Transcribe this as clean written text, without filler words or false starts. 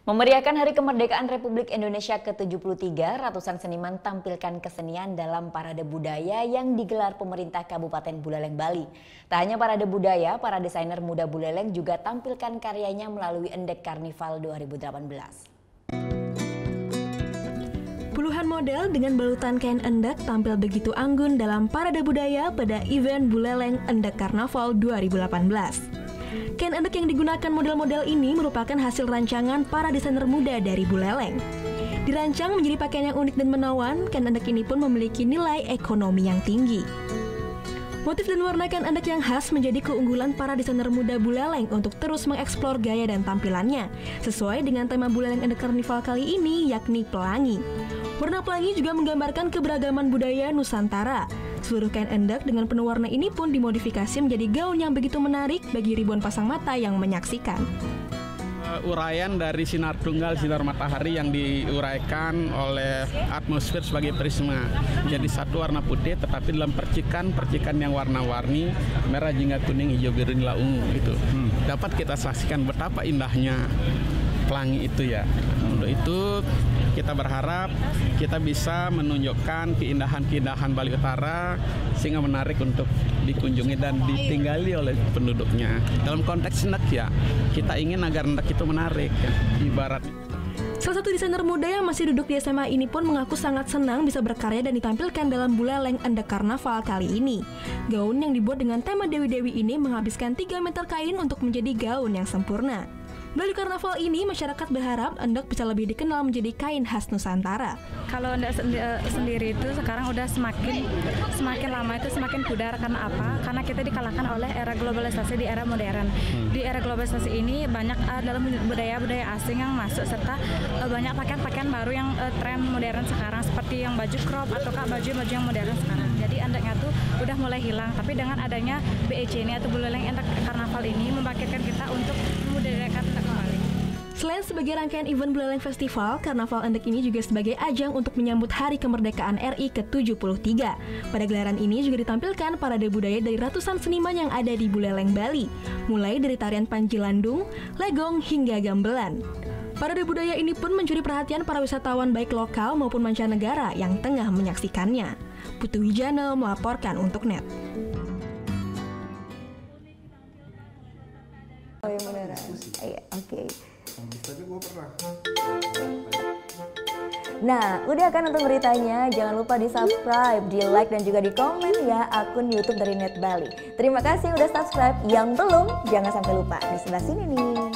Memeriahkan Hari Kemerdekaan Republik Indonesia ke-73, ratusan seniman tampilkan kesenian dalam parade budaya yang digelar pemerintah Kabupaten Buleleng, Bali. Tak hanya parade budaya, para desainer muda Buleleng juga tampilkan karyanya melalui Endek Karnival 2018. Puluhan model dengan balutan kain endek tampil begitu anggun dalam parade budaya pada event Buleleng Endek Karnaval 2018. Kain endek yang digunakan model-model ini merupakan hasil rancangan para desainer muda dari Buleleng. Dirancang menjadi pakaian yang unik dan menawan, kain endek ini pun memiliki nilai ekonomi yang tinggi. Motif dan warna kain endek yang khas menjadi keunggulan para desainer muda Buleleng untuk terus mengeksplor gaya dan tampilannya, sesuai dengan tema Buleleng Endek Karnival kali ini, yakni pelangi. Warna pelangi juga menggambarkan keberagaman budaya Nusantara. Seluruh kain endek dengan penuh warna ini pun dimodifikasi menjadi gaun yang begitu menarik bagi ribuan pasang mata yang menyaksikan. Uraian dari sinar tunggal, sinar matahari yang diuraikan oleh atmosfer sebagai prisma. Jadi satu warna putih tetapi dalam percikan yang warna-warni, merah, jingga, kuning, hijau, biru, nila, ungu gitu. Dapat kita saksikan betapa indahnya pelangi itu ya. Untuk itu kita berharap kita bisa menunjukkan keindahan-keindahan Bali Utara sehingga menarik untuk dikunjungi dan ditinggali oleh penduduknya. Dalam konteks endek ya, kita ingin agar endek itu menarik ya, ibarat. Salah satu desainer muda yang masih duduk di SMA ini pun mengaku sangat senang bisa berkarya dan ditampilkan dalam Buleleng Endek Karnaval kali ini. Gaun yang dibuat dengan tema dewi-dewi ini menghabiskan 3 meter kain untuk menjadi gaun yang sempurna. Melalui karnaval ini, masyarakat berharap endek bisa lebih dikenal menjadi kain khas Nusantara. Kalau endek sendiri itu sekarang udah semakin lama itu semakin pudar. Karena apa? Karena kita dikalahkan oleh era globalisasi di era modern. Di era globalisasi ini banyak dalam budaya-budaya asing yang masuk serta banyak pakaian-pakaian baru yang tren modern sekarang seperti yang baju crop ataukah baju-baju yang modern sekarang. Jadi endeknya tuh udah mulai hilang. Tapi dengan adanya BEC ini atau Buleleng Endek Karnaval ini membangkitkan kita untuk memudayakan kembali. Selain sebagai rangkaian event Buleleng Festival, Karnaval Endek ini juga sebagai ajang untuk menyambut Hari Kemerdekaan RI ke-73. Pada gelaran ini juga ditampilkan parade budaya dari ratusan seniman yang ada di Buleleng, Bali, mulai dari tarian Panji Landung, Legong, hingga gamelan. Parade budaya ini pun mencuri perhatian para wisatawan baik lokal maupun mancanegara yang tengah menyaksikannya. Putu Wijana melaporkan untuk NET. Oh yang beneran? Iya, oke. Nah, udah kan nonton beritanya? Jangan lupa di subscribe, di like, dan juga di komen ya akun YouTube dari Net Bali. Terima kasih udah subscribe. Yang belum, jangan sampai lupa. Di sebelah sini nih.